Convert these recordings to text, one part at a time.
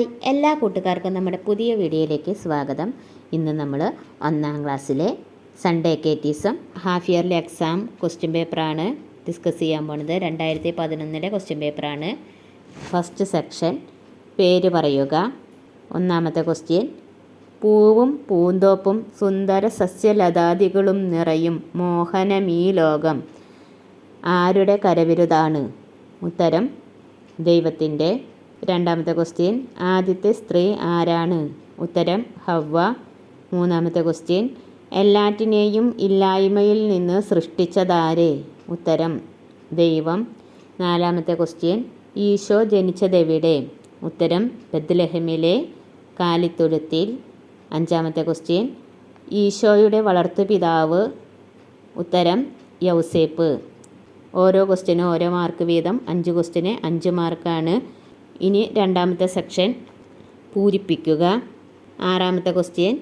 Hi, എല്ലാ കൂട്ടുകാർക്കും നമ്മുടെ പുതിയ വീഡിയോയിലേക്ക് സ്വാഗതം. ഇന്ന് നമ്മൾ 1ാം ക്ലാസ്സിലെ Sunday catechism half yearly exam question പേപ്പറാണ് ഡിസ്കസ് ചെയ്യാൻ പോകുന്നത്. 2011 ക്വസ്റ്റ്യൻ പേപ്പറാണ്. ഫസ്റ്റ് സെക്ഷൻ പേര് പറയുക. ഒന്നാമത്തെ ക്വസ്റ്റ്യൻ, പൂവും പൂന്തോപ്പും സുന്ദര സസ്യലതാദികളും നിറയും മോഹനമീ ലോകം ആരുടെ കരവിരുതാണ്? ഉത്തരം ദൈവത്തിൻ്റെ. രണ്ടാമത്തെ ക്വസ്റ്റ്യൻ, ആദ്യത്തെ സ്ത്രീ ആരാണ്? ഉത്തരം ഹവ്വ. മൂന്നാമത്തെ ക്വസ്റ്റ്യൻ, എല്ലാറ്റിനെയും ഇല്ലായ്മയിൽ നിന്ന് സൃഷ്ടിച്ചതാര്? ഉത്തരം ദൈവം. നാലാമത്തെ ക്വസ്റ്റ്യൻ, ഈശോ ജനിച്ചതെവിടെ? ഉത്തരം ബെത്ലഹേമിലെ കാലിത്തൊഴുത്തിൽ. അഞ്ചാമത്തെ ക്വസ്റ്റ്യൻ, ഈശോയുടെ വളർത്തുപിതാവ്? ഉത്തരം യൗസേപ്പ്. ഓരോ ക്വസ്റ്റ്യനും ഓരോ മാർക്ക് വീതം, 5 ക്വസ്റ്റ്യന് 5 മാർക്കാണ്. ഇനി രണ്ടാമത്തെ സെക്ഷൻ പൂരിപ്പിക്കുക. ആറാമത്തെ ക്വസ്റ്റ്യൻ,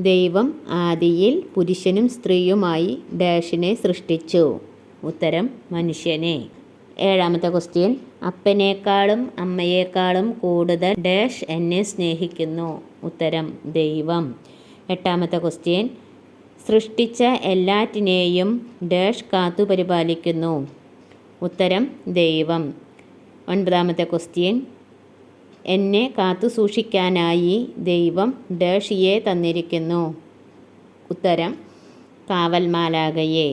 ദൈവം ആദിയിൽ പുരുഷനും സ്ത്രീയുമായി ഡാഷിനെ സൃഷ്ടിച്ചു? ഉത്തരം മനുഷ്യനെ. ഏഴാമത്തെ ക്വസ്റ്റ്യൻ, അപ്പനേക്കാളും അമ്മയേക്കാളും കൂടുതൽ ഡാഷ് എന്നെ സ്നേഹിക്കുന്നു? ഉത്തരം ദൈവം. എട്ടാമത്തെ ക്വസ്റ്റ്യൻ, സൃഷ്ടിച്ച എല്ലാറ്റിനെയും ഡാഷ് കാത്തു പരിപാലിക്കുന്നു? ഉത്തരം ദൈവം. ഒൻപതാമത്തെ ക്വസ്റ്റ്യൻ, എന്നെ കാത്തു സൂക്ഷിക്കാനായി ദൈവം ഡാഷിയെ തന്നിരിക്കുന്നു? ഉത്തരം കാവൽ മാലാഖയെ.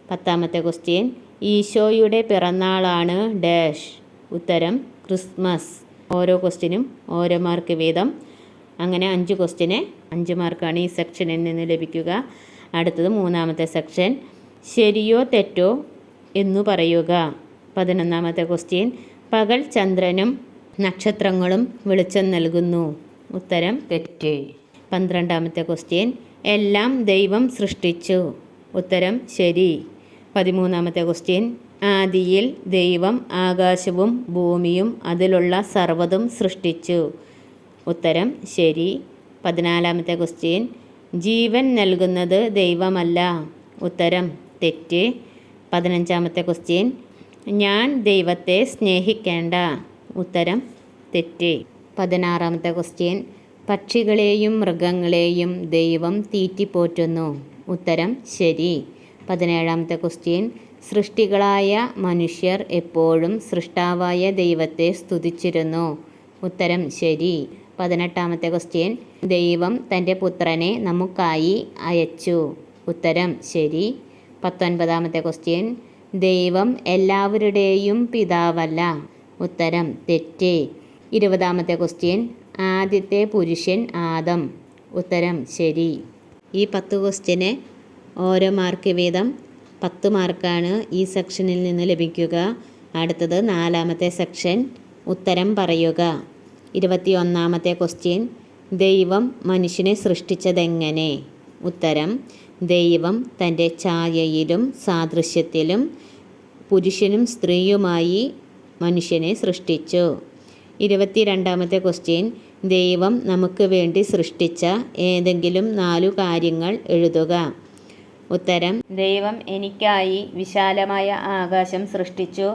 പത്താമത്തെ ക്വസ്റ്റ്യൻ, ഈശോയുടെ പിറന്നാളാണ് ഡാഷ്? ഉത്തരം ക്രിസ്മസ്. ഓരോ ക്വസ്റ്റ്യനും ഓരോ മാർക്ക് വീതം, അങ്ങനെ 5 ക്വസ്റ്റ്യന് 5 മാർക്കാണ് ഈ സെക്ഷനിൽ നിന്ന് ലഭിക്കുക. അടുത്തത് മൂന്നാമത്തെ സെക്ഷൻ, ശരിയോ തെറ്റോ എന്നു പറയുക. 11ാമത്തെ ക്വസ്റ്റ്യൻ, പകൽ ചന്ദ്രനും നക്ഷത്രങ്ങളും വെളിച്ചം നൽകുന്നു? ഉത്തരം തെറ്റ്. 12ാമത്തെ ക്വസ്റ്റ്യൻ, എല്ലാം ദൈവം സൃഷ്ടിച്ചു? ഉത്തരം ശരി. 13ാമത്തെ ക്വസ്റ്റ്യൻ, ആദിയിൽ ദൈവം ആകാശവും ഭൂമിയും അതിലുള്ള സർവ്വതും സൃഷ്ടിച്ചു? ഉത്തരം ശരി. 14ാമത്തെ ക്വസ്റ്റ്യൻ, ജീവൻ നൽകുന്നത് ദൈവമല്ല? ഉത്തരം തെറ്റ്. 15ാമത്തെ ക്വസ്റ്റ്യൻ, ഞാൻ ദൈവത്തെ സ്നേഹിക്കേണ്ട? ഉത്തരം തെറ്റ്. 16ാമത്തെ ക്വസ്റ്റ്യൻ, പക്ഷികളെയും മൃഗങ്ങളെയും ദൈവം തീറ്റിപ്പോറ്റുന്നു? ഉത്തരം ശരി. 17ാമത്തെ ക്വസ്റ്റ്യൻ, സൃഷ്ടികളായ മനുഷ്യർ എപ്പോഴും സൃഷ്ടാവായ ദൈവത്തെ സ്തുതിച്ചിരുന്നു? ഉത്തരം ശരി. 18ാമത്തെ ക്വസ്റ്റ്യൻ, ദൈവം തൻ്റെ പുത്രനെ നമുക്കായി അയച്ചു? ഉത്തരം ശരി. 19ാമത്തെ ക്വസ്റ്റ്യൻ, ദൈവം എല്ലാവരുടെയും പിതാവല്ല? ഉത്തരം തെറ്റ്. 20ാമത്തെ ക്വസ്റ്റ്യൻ, ആദ്യത്തെ പുരുഷൻ ആദം? ഉത്തരം ശരി. ഈ 10 ക്വസ്റ്റ്യന് ഓരോ മാർക്ക് വീതം 10 മാർക്കാണ് ഈ സെക്ഷനിൽ നിന്ന് ലഭിക്കുക. അടുത്തത് 4ാമത്തെ സെക്ഷൻ, ഉത്തരം പറയുക. 21ാമത്തെ ക്വസ്റ്റ്യൻ, ദൈവം മനുഷ്യനെ സൃഷ്ടിച്ചതെങ്ങനെ? ഉത്തരം ദൈവം തൻ്റെ ഛായയിലും സാദൃശ്യത്തിലും പുരുഷനും സ്ത്രീയുമായി മനുഷ്യനെ സൃഷ്ടിച്ചു. 22ാമത്തെ ക്വസ്റ്റ്യൻ, ദൈവം നമുക്ക് വേണ്ടി സൃഷ്ടിച്ച ഏതെങ്കിലും 4 കാര്യങ്ങൾ എഴുതുക? ഉത്തരം ദൈവം എനിക്കായി വിശാലമായ ആകാശം സൃഷ്ടിച്ചു,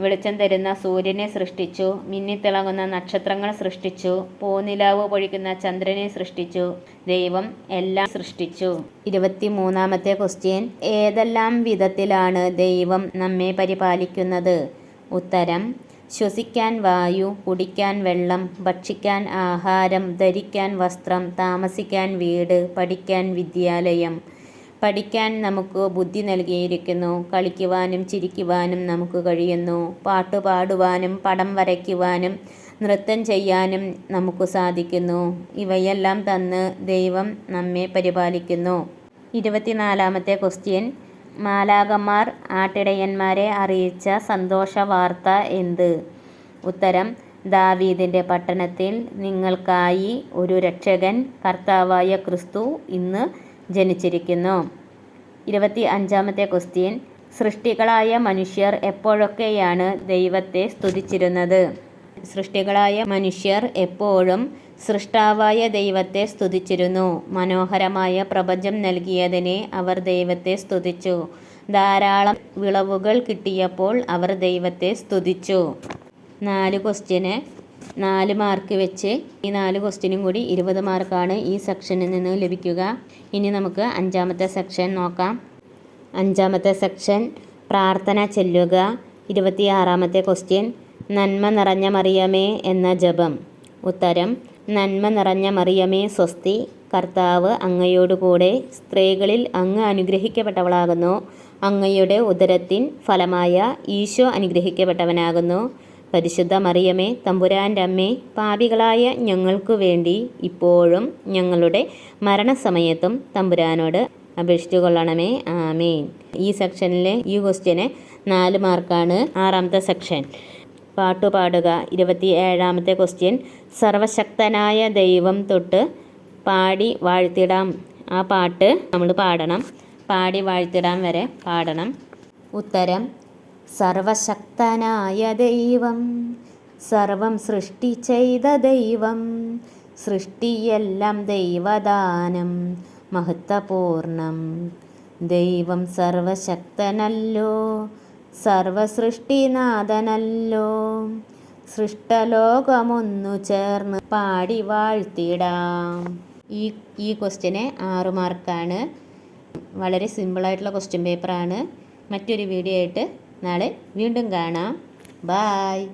വെളിച്ചം തരുന്ന സൂര്യനെ സൃഷ്ടിച്ചു, മിന്നിത്തിളങ്ങുന്ന നക്ഷത്രങ്ങൾ സൃഷ്ടിച്ചു, പൂനിലാവ് പൊഴിക്കുന്ന ചന്ദ്രനെ സൃഷ്ടിച്ചു. ദൈവം എല്ലാം സൃഷ്ടിച്ചു. 23ാമത്തെ ക്വസ്റ്റ്യൻ, ഏതെല്ലാം വിധത്തിലാണ് ദൈവം നമ്മെ പരിപാലിക്കുന്നത്? ഉത്തരം ശ്വസിക്കാൻ വായു, കുടിക്കാൻ വെള്ളം, ഭക്ഷിക്കാൻ ആഹാരം, ധരിക്കാൻ വസ്ത്രം, താമസിക്കാൻ വീട്, പഠിക്കാൻ വിദ്യാലയം. പഠിക്കാൻ നമുക്ക് ബുദ്ധി നൽകിയിരിക്കുന്നു, കളിക്കുവാനും ചിരിക്കുവാനും നമുക്ക് കഴിയുന്നു, പാട്ടുപാടുവാനും പടം വരയ്ക്കുവാനും നൃത്തം ചെയ്യാനും നമുക്ക് സാധിക്കുന്നു. ഇവയെല്ലാം തന്ന് ദൈവം നമ്മെ പരിപാലിക്കുന്നു. 24ാമത്തെ ക്വസ്റ്റ്യൻ, മാലാഖമാർ ആട്ടിടയന്മാരെ അറിയിച്ച സന്തോഷ വാർത്ത എന്ത്? ഉത്തരം ദാവീദിൻ്റെ പട്ടണത്തിൽ നിങ്ങൾക്കായി ഒരു രക്ഷകൻ, കർത്താവായ ക്രിസ്തു ഇന്ന് ജനിച്ചിരിക്കുന്നു. 25ാമത്തെ ക്വസ്റ്റ്യൻ, സൃഷ്ടികളായ മനുഷ്യർ എപ്പോഴൊക്കെയാണ് ദൈവത്തെ സ്തുതിച്ചിരുന്നത്? സൃഷ്ടികളായ മനുഷ്യർ എപ്പോഴും സൃഷ്ടാവായ ദൈവത്തെ സ്തുതിച്ചിരുന്നു. മനോഹരമായ പ്രപഞ്ചം നൽകിയതിനെ അവർ ദൈവത്തെ സ്തുതിച്ചു. ധാരാളം വിളവുകൾ കിട്ടിയപ്പോൾ അവർ ദൈവത്തെ സ്തുതിച്ചു. 4 ക്വസ്റ്റ്യന് 4 മാർക്ക് വെച്ച് ഈ 4 ക്വസ്റ്റ്യനും കൂടി 20 മാർക്കാണ് ഈ സെക്ഷനിൽ നിന്ന് ലഭിക്കുക. ഇനി നമുക്ക് 5ാമത്തെ സെക്ഷൻ നോക്കാം. 5ാമത്തെ സെക്ഷൻ പ്രാർത്ഥന ചൊല്ലുക. 26ാമത്തെ ക്വസ്റ്റ്യൻ നന്മ നിറഞ്ഞ മറിയമേ എന്ന ജപം. ഉത്തരം: നന്മ നിറഞ്ഞ മറിയമേ സ്വസ്തി, കർത്താവ് അങ്ങയോടുകൂടെ സ്ത്രീകളിൽ അങ്ങ് അനുഗ്രഹിക്കപ്പെട്ടവളാകുന്നു. അങ്ങയുടെ ഉദരത്തിൻ ഫലമായ ഈശോ അനുഗ്രഹിക്കപ്പെട്ടവനാകുന്നു. പരിശുദ്ധ മറിയമേ തമ്പുരാൻ്റെ അമ്മേ, പാപികളായ ഞങ്ങൾക്കു വേണ്ടി ഇപ്പോഴും ഞങ്ങളുടെ മരണസമയത്തും തമ്പുരാനോട് അപേക്ഷിച്ചു കൊള്ളണമേ. ആമേൻ. ഈ സെക്ഷനിലെ ഈ ക്വസ്റ്റ്യന് 4 മാർക്കാണ്. 6ാമത്തെ സെക്ഷൻ പാട്ടുപാടുക. 27ാമത്തെ ക്വസ്റ്റ്യൻ സർവശക്തനായ ദൈവം തൊട്ട് പാടി വാഴ്ത്തിടാം. ആ പാട്ട് നമ്മൾ പാടണം. പാടി വാഴ്ത്തിടാം വരെ പാടണം. ഉത്തരം: സർവശക്തനായ ദൈവം, സർവം സൃഷ്ടി ചെയ്ത ദൈവം, സൃഷ്ടിയെല്ലാം ദൈവദാനം മഹത്വപൂർണം. ദൈവം സർവശക്തനല്ലോ, സർവസൃഷ്ടിനാഥനല്ലോ, സൃഷ്ടലോകമൊന്നു ചേർന്ന് പാടി വാഴ്ത്തിടാം. ഈ ക്വസ്റ്റ്യന് 6 മാർക്കാണ്. വളരെ സിമ്പിളായിട്ടുള്ള ക്വസ്റ്റ്യൻ പേപ്പറാണ്. മറ്റൊരു വീഡിയോ ആയിട്ട് നാളെ വീണ്ടും കാണാം. ബായ്.